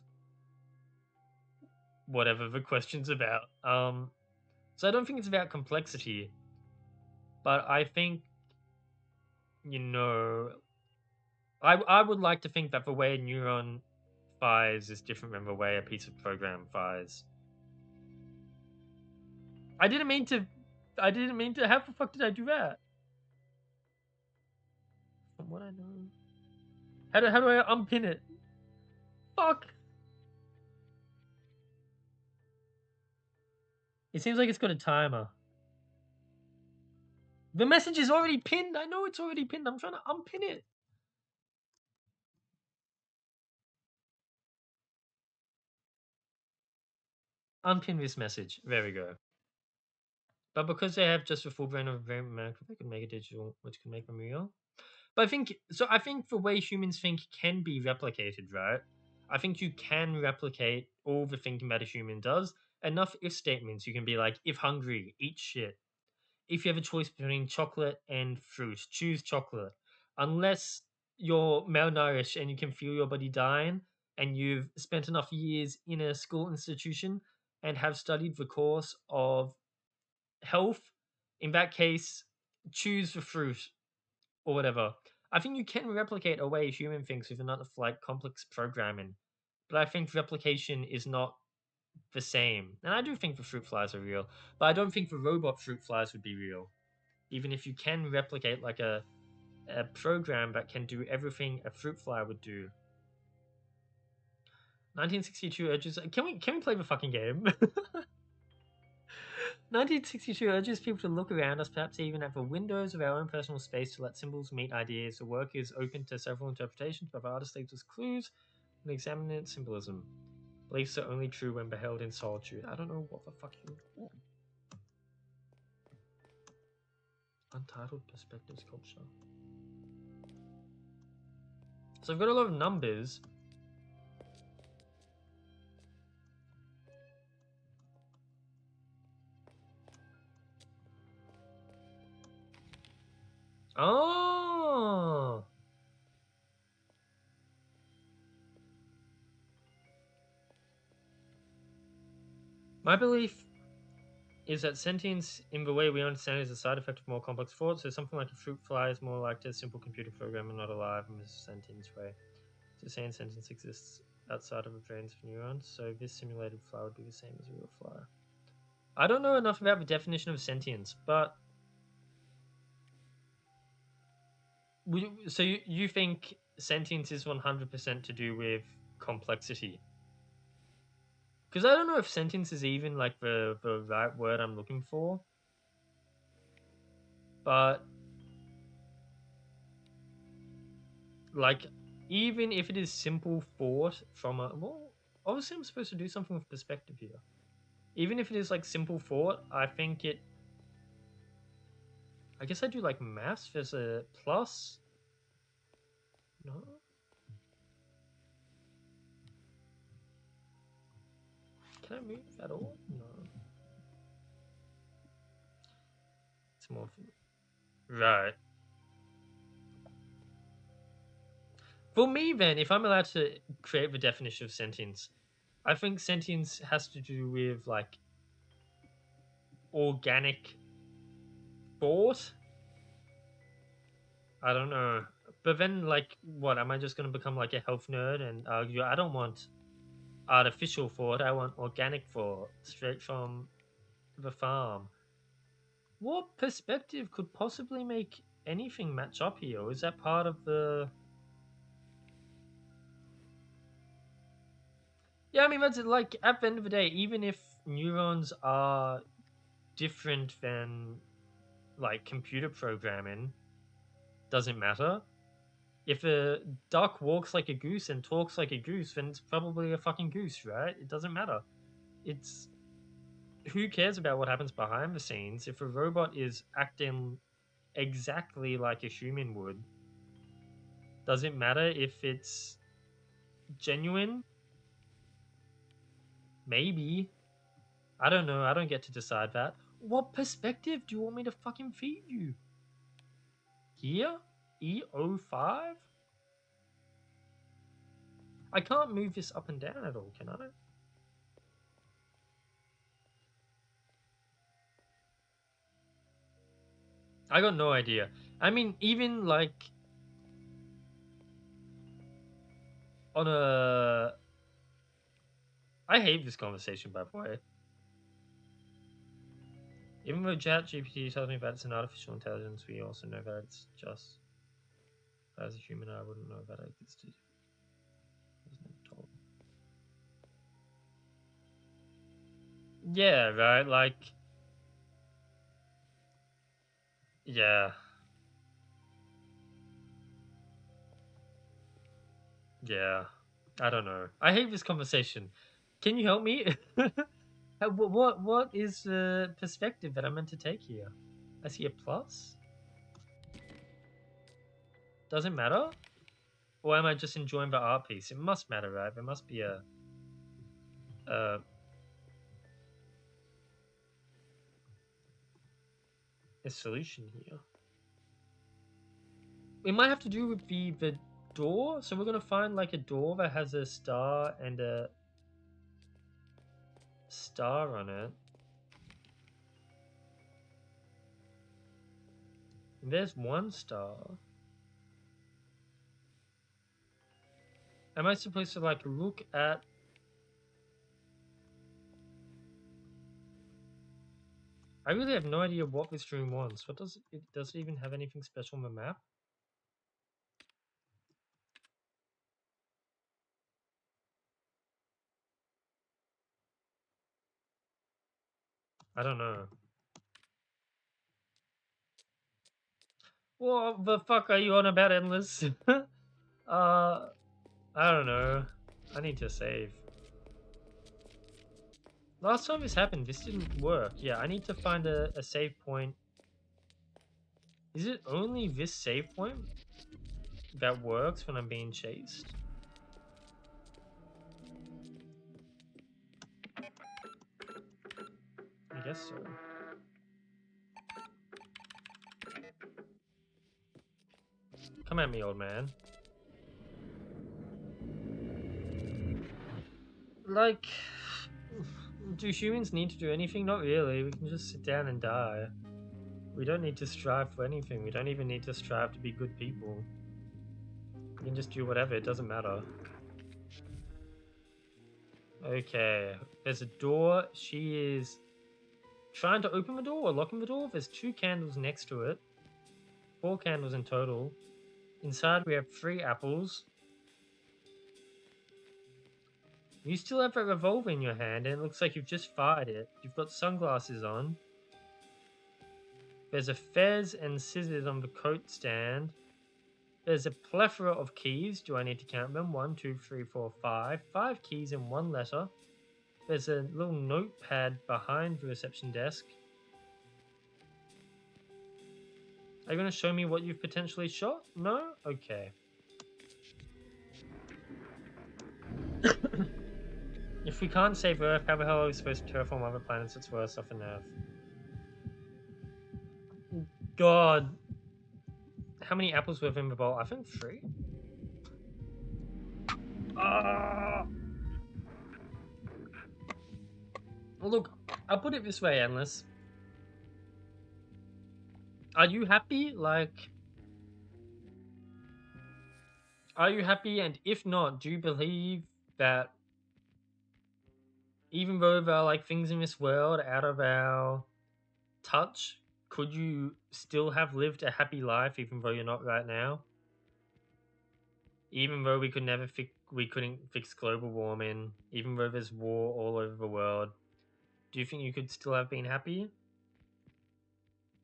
whatever the question's about. So I don't think it's about complexity, but I think, you know, I would like to think that the way a neuron fires is different than the way a piece of program fires. I didn't mean to. I didn't mean to. How the fuck did I do that? From what I know. How do I unpin it? Fuck. It seems like it's got a timer. The message is already pinned. I know it's already pinned. I'm trying to unpin it. Unpin this message. There we go. But because they have just a full brain of a brain America, they can make a digital, which can make them real. But I think so. I think the way humans think can be replicated, right? I think you can replicate all the thinking that a human does. Enough if statements. You can be like, if hungry, eat shit. If you have a choice between chocolate and fruit, choose chocolate. Unless you're malnourished and you can feel your body dying, and you've spent enough years in a school institution and have studied the course of health, in that case, choose the fruit or whatever. I think you can replicate a way a human thinks with enough like complex programming, but I think replication is not the same. And I do think the fruit flies are real, but I don't think the robot fruit flies would be real. Even if you can replicate like a program that can do everything a fruit fly would do. 1962 urges. Can we play the fucking game? 1962 urges people to look around us, perhaps even at the windows of our own personal space, to let symbols meet ideas. The work is open to several interpretations, but the artist leaves us clues and examine its symbolism. Beliefs are only true when beheld in solitude. I don't know what the fuck you. Untitled Perspective Sculpture. So I've got a lot of numbers. Oh! My belief is that sentience, in the way we understand it, is a side effect of more complex thought. So something like a fruit fly is more like a simple computer program and not alive in this sentience way. So saying sentience exists outside of the brains of neurons, so this simulated fly would be the same as a real fly. I don't know enough about the definition of sentience, but so you think sentience is 100% to do with complexity? Because I don't know if sentience is even like the right word I'm looking for. But like, even if it is simple thought from a well, obviously I'm supposed to do something with perspective here. Even if it is like simple thought, I think it. I guess I do like maths. There's a plus. No. Can I move at all? No. It's more. Right. For me, then, if I'm allowed to create the definition of sentience, I think sentience has to do with like organic thought. I don't know. But then, like, what? Am I just going to become like a health nerd and argue, I don't want artificial thought, I want organic thought straight from the farm? What perspective could possibly make anything match up here? Or is that part of the. Yeah, I mean, that's it. Like, at the end of the day, even if neurons are different than like computer programming, doesn't matter. If a duck walks like a goose and talks like a goose, then it's probably a fucking goose, right? It doesn't matter. It's who cares about what happens behind the scenes if a robot is acting exactly like a human would? Does it matter if it's genuine? Maybe. I don't know. I don't get to decide that. What perspective do you want me to fucking feed you? Here? E05? I can't move this up and down at all, can I? I got no idea. I mean, even like on a. I hate this conversation, by the way. Even though ChatGPT tells me that it's an artificial intelligence, we also know that it's just. As a human, I wouldn't know that it existed. I was never told. Yeah, right. Like. Yeah. Yeah. I don't know. I hate this conversation. Can you help me? What is the perspective that I'm meant to take here? I see a plus. Doesn't matter? Or am I just enjoying the art piece? It must matter, right? There must be a solution here. It might have to do with the door. So we're gonna find like a door that has a star and a star on it. And there's one star. Am I supposed to like look at? I really have no idea what this room wants. What does it? Does it even have anything special on the map? I don't know. What the fuck are you on about, Endless? I don't know. I need to save. Last time this happened, this didn't work. Yeah, I need to find a save point. Is it only this save point that works when I'm being chased? I guess so. Come at me, old man. Like, do humans need to do anything? Not really. We can just sit down and die. We don't need to strive for anything. We don't even need to strive to be good people. We can just do whatever. It doesn't matter. Okay. There's a door. She is trying to open the door or locking the door. There's 2 candles next to it. 4 candles in total. Inside we have 3 apples. You still have a revolver in your hand and it looks like you've just fired it. You've got sunglasses on. There's a fez and scissors on the coat stand. There's a plethora of keys. Do I need to count them? 1, 2, 3, 4, 5. 5 keys in one letter. There's a little notepad behind the reception desk. Are you going to show me what you've potentially shot? No? Okay. If we can't save Earth, how the hell are we supposed to terraform other planets that's worse off than Earth? God. How many apples were in the bowl? I think 3. Ah! Well, look, I'll put it this way, Endless. Are you happy? Like, are you happy? And if not, do you believe that even though there are like things in this world out of our touch, could you still have lived a happy life even though you're not right now? Even though we couldn't fix global warming, even though there's war all over the world, do you think you could still have been happy?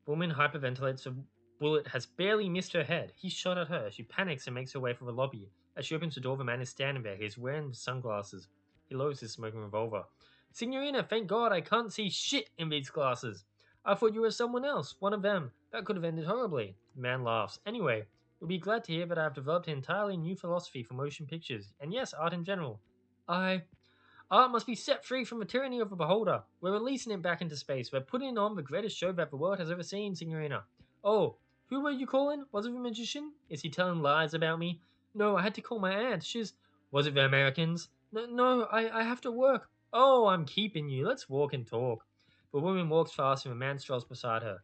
Woman hyperventilates. A bullet has barely missed her head. He shot at her. She panics and makes her way for the lobby. As she opens the door, the man is standing there. He is wearing sunglasses. He lowers his smoking revolver. Signorina, thank God I can't see shit in these glasses. I thought you were someone else, one of them. That could have ended horribly. The man laughs. Anyway, you'll be glad to hear that I have developed an entirely new philosophy for motion pictures, and yes, art in general. Art must be set free from the tyranny of the beholder. We're releasing it back into space. We're putting on the greatest show that the world has ever seen, Signorina. Oh, who were you calling? Was it the magician? Is he telling lies about me? No, I had to call my aunt. She's... Was it the Americans? No, I have to work. Oh, I'm keeping you. Let's walk and talk. The woman walks fast and the man strolls beside her.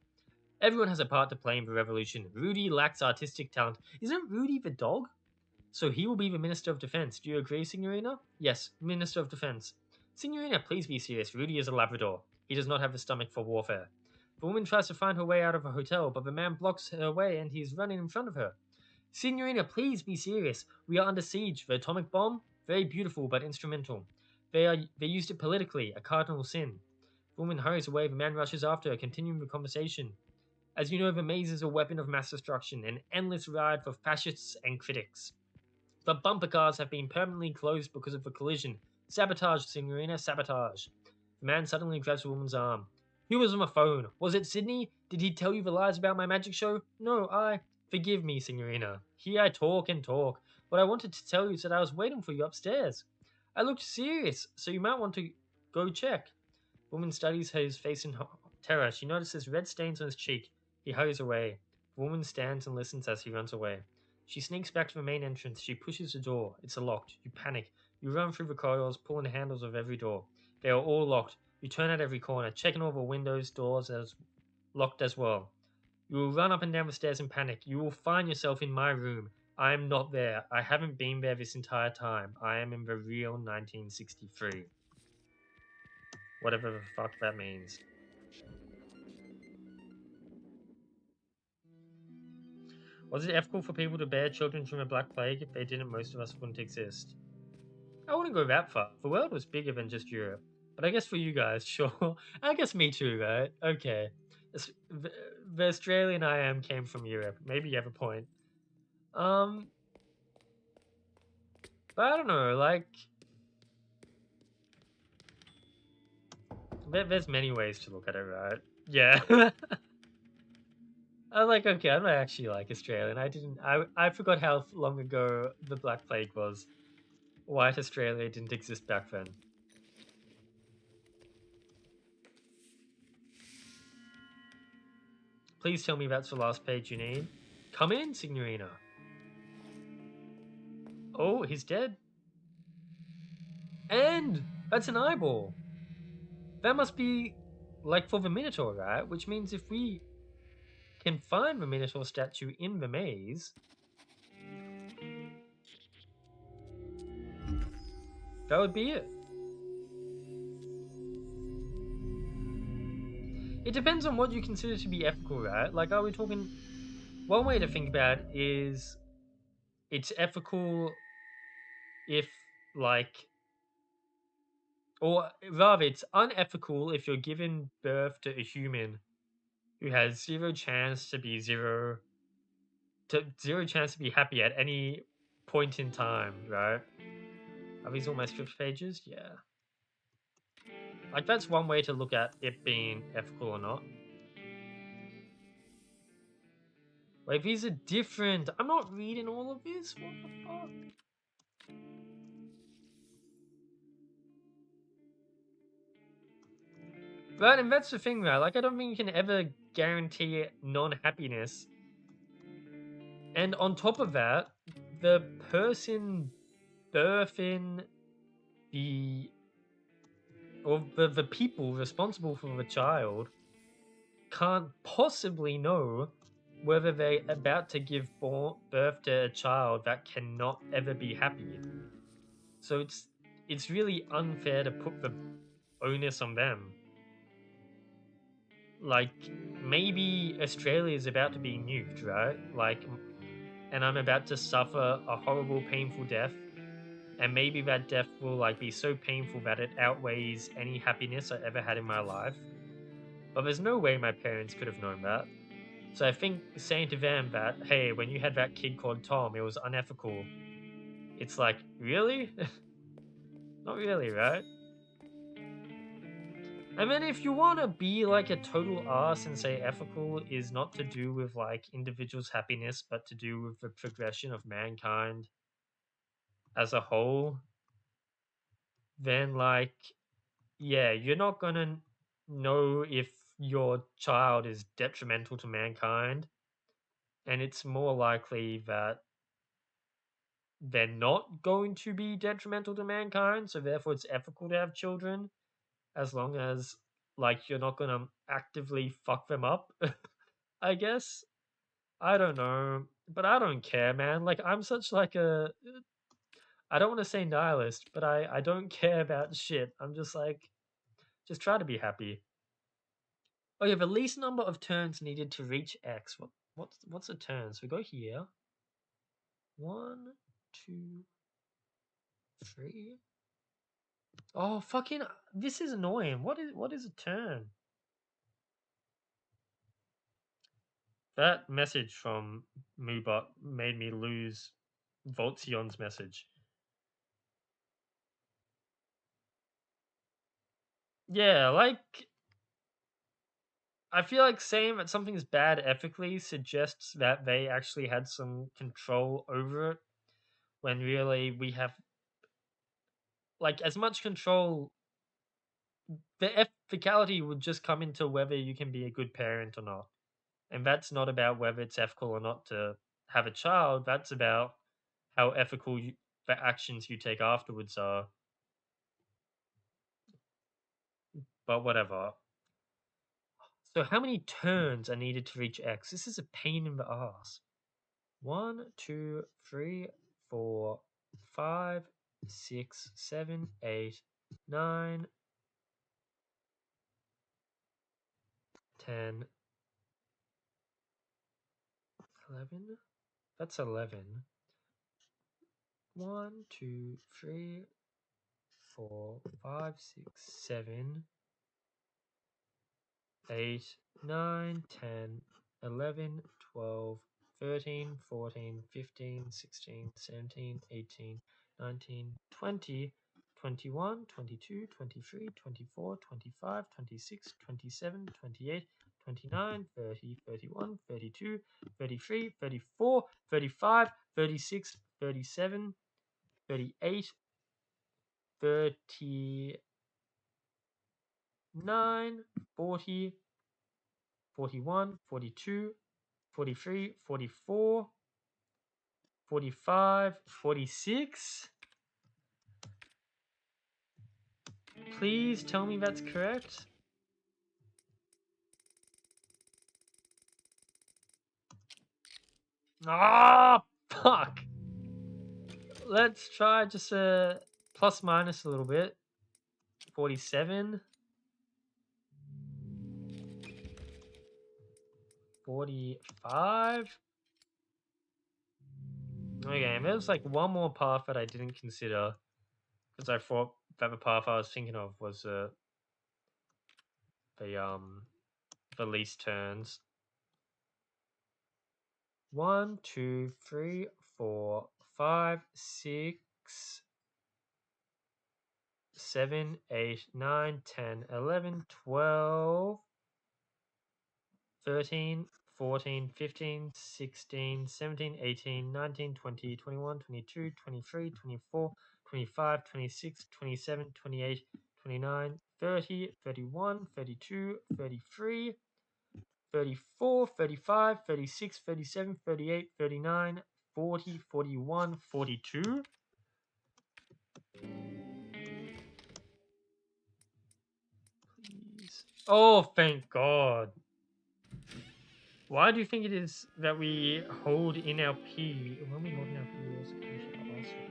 Everyone has a part to play in the revolution. Rudy lacks artistic talent. Isn't Rudy the dog? So he will be the Minister of Defense. Do you agree, Signorina? Yes, Minister of Defense. Signorina, please be serious. Rudy is a Labrador. He does not have the stomach for warfare. The woman tries to find her way out of her hotel, but the man blocks her way and he is running in front of her. Signorina, please be serious. We are under siege. The atomic bomb? Very beautiful, but instrumental. They used it politically, a cardinal sin. The woman hurries away. The man rushes after her, continuing the conversation. As you know, the maze is a weapon of mass destruction, an endless ride for fascists and critics. The bumper cars have been permanently closed because of the collision. Sabotage, Signorina, sabotage. The man suddenly grabs the woman's arm. Who was on the phone? Was it Sydney? Did he tell you the lies about my magic show? No, I... Forgive me, Signorina. Here I talk and talk. What I wanted to tell you is that I was waiting for you upstairs. I looked serious, so you might want to go check. The woman studies his face in terror. She notices red stains on his cheek. He hurries away. The woman stands and listens as he runs away. She sneaks back to the main entrance. She pushes the door. It's locked. You panic. You run through the corridors, pulling the handles of every door. They are all locked. You turn at every corner, checking all the windows, doors as locked as well. You will run up and down the stairs in panic. You will find yourself in my room. I am not there. I haven't been there this entire time. I am in the real 1963. Whatever the fuck that means. Was it ethical for people to bear children from the Black Plague? If they didn't, most of us wouldn't exist. I wouldn't go that far. The world was bigger than just Europe. But I guess for you guys, sure. I guess me too, right? Okay. The Australian I am came from Europe. Maybe you have a point. But I don't know, like... There's many ways to look at it, right? Yeah. I'm like, okay, I'm not actually like Australian. I forgot how long ago the Black Plague was. White Australia didn't exist back then. Please tell me that's the last page you need. Come in, Signorina. Oh, he's dead. And that's an eyeball. That must be like for the Minotaur, right? Which means if we can find the Minotaur statue in the maze, that would be it. It depends on what you consider to be ethical, right? Like, are we talking... One way to think about it is it's ethical if, like... Or rather, it's unethical if you're giving birth to a human who has zero chance to be zero chance to be happy at any point in time, right? Are these all my script pages? Yeah. Like, that's one way to look at it being ethical or not. Wait, these are different. I'm not reading all of this. What the fuck? Right, and that's the thing, right? Like, I don't think you can ever guarantee non-happiness. And on top of that, the person birthing the or the people responsible for the child can't possibly know whether they're about to give birth to a child that cannot ever be happy. So it's really unfair to put the onus on them. Like, maybe Australia is about to be nuked, right? Like, and I'm about to suffer a horrible, painful death, and maybe that death will like be so painful that it outweighs any happiness I ever had in my life. But there's no way my parents could have known that. So I think saying to them that, hey, when you had that kid called Tom, it was unethical. It's like, really? Not really, right? I mean, if you want to be like a total ass and say ethical is not to do with like individuals' happiness, but to do with the progression of mankind as a whole, then like, yeah, you're not gonna know if your child is detrimental to mankind, and it's more likely that they're not going to be detrimental to mankind, so therefore it's ethical to have children as long as like you're not gonna actively fuck them up. I guess. I don't know, but I don't care, man. Like, I'm such like a I don't want to say nihilist, but I don't care about shit. I'm just like, just try to be happy. Oh yeah, the least number of turns needed to reach X. What's a turn? So we go here. 1, 2, 3. Oh fucking! This is annoying. What is a turn? That message from Moobot made me lose Voltsion's message. Yeah, like, I feel like saying that something's bad ethically suggests that they actually had some control over it, when really we have like as much control. The ethicality would just come into whether you can be a good parent or not, and that's not about whether it's ethical or not to have a child. That's about how ethical the actions you take afterwards are. But whatever. So how many turns are needed to reach X? This is a pain in the ass. 1, 2, 3, 4, 5, 6, 7, 8, 9, 10, 11. That's 11. 1, 2, 3, 4, 5, 6, 7, 8, 9, 10, 11, 12, 13, 14, 15, 16, 17, 18, 19, 20, 21, 22, 23, 24, 25, 26, 27, 28, 29, 30, 31, 32, 33, 34, 35, 36, 37, 38, 39, 40, 41, 42, 43, 44, 45, 46. Please tell me that's correct. Ah, fuck. Let's try just a plus minus a little bit. 47. 45. Okay, and there's like one more path that I didn't consider because I thought that the path I was thinking of was the for least turns. 1, 2, 3, 4, 5, 6, 7, 8, 9, 10, 11, 12, 13, 14, 15, 16, 17, 18, 19, 20, 21, 22, 23, 24, 25, 26, 27, 28, 29, 30, 31, 32, 33, 34, 35, 36, 37, 38, 39, 40, 41, 42. Please. Oh, thank God. Why do you think it is that we hold in our P when we hold in our P? We also finish our last one.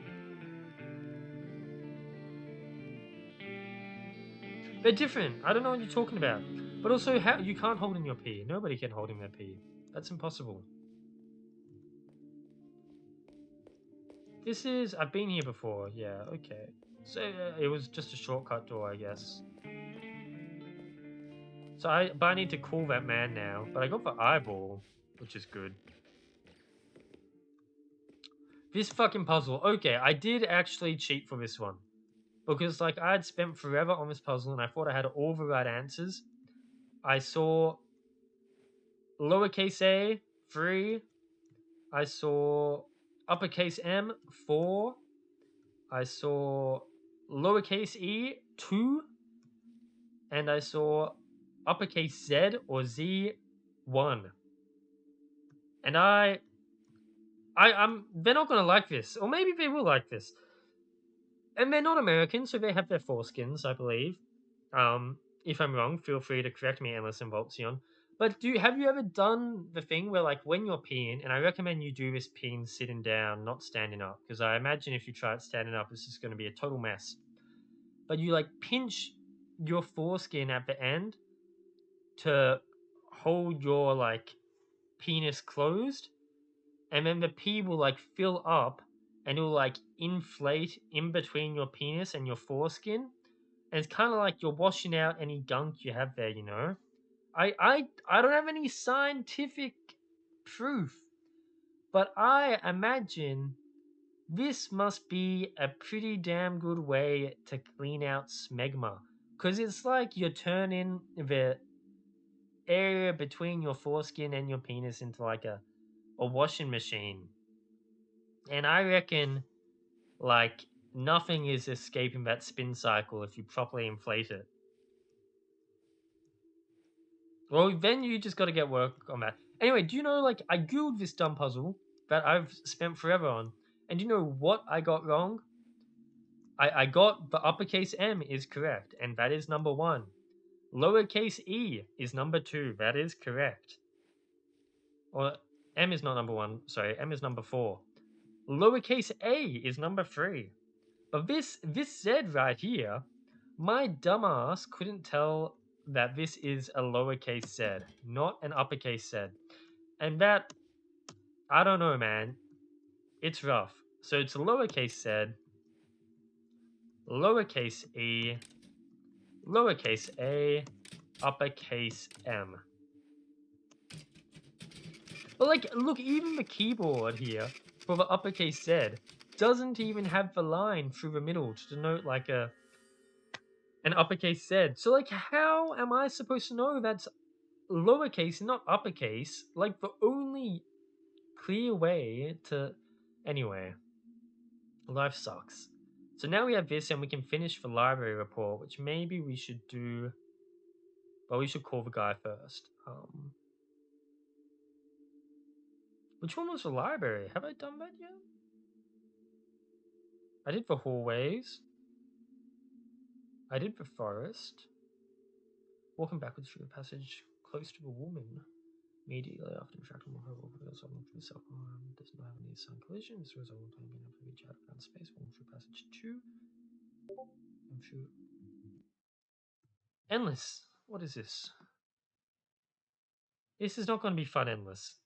They're different. I don't know what you're talking about. But also, how you can't hold in your P. Nobody can hold in their P. That's impossible. This is. I've been here before. Yeah. Okay. So it was just a shortcut door, I guess. So but I need to call that man now. But I got the eyeball, which is good. This fucking puzzle. Okay, I did actually cheat for this one. Because, like, I had spent forever on this puzzle and I thought I had all the right answers. I saw lowercase a, 3. I saw uppercase M, 4. I saw lowercase e, 2. And I saw uppercase Z or Z, 1. And they're not gonna like this, or maybe they will like this. And they're not American, so they have their foreskins, I believe. If I'm wrong, feel free to correct me, Endless and Voltzion. But have you ever done the thing where, like, when you're peeing, and I recommend you do this peeing sitting down, not standing up, because I imagine if you try it standing up, this is going to be a total mess. But you, like, pinch your foreskin at the end to hold your, like, penis closed, and then the pee will, like, fill up, and it will, like, inflate in between your penis and your foreskin. And it's kind of like you're washing out any gunk you have there, you know? I don't have any scientific proof, but I imagine this must be a pretty damn good way to clean out smegma. Because it's like you're turning the area between your foreskin and your penis into like a washing machine. And I reckon, like, nothing is escaping that spin cycle if you properly inflate it. Well, then you just got to get work on that. Anyway, do you know, like, I googled this dumb puzzle that I've spent forever on, and do you know what I got wrong? I got the uppercase M is correct, and that is number 1. Lowercase e is number 2, that is correct. Or M is not number 1, sorry, M is number 4. Lowercase a is number 3. But this Z right here, my dumbass couldn't tell that this is a lowercase Z, not an uppercase Z. And that, I don't know, man. It's rough. So it's lowercase Z, lowercase e, lowercase a, uppercase M. But, like, look, even the keyboard here for the uppercase Z doesn't even have the line through the middle to denote, like, an uppercase Z. So, like, how am I supposed to know that's lowercase, not uppercase? Like, the only clear way to... Anyway, life sucks. So now we have this, and we can finish the library report, which maybe we should do... Well, we should call the guy first. Which one was the library? Have I done that yet? I did the hallways. I did the forest. Walking backwards through the passage close to the woman. Immediately after interacting with her, reveals something to herself. Does not have any sign collision. This result of being able to reach out around space. Walking through passage 2. And through. Endless. What is this? This is not going to be fun, Endless.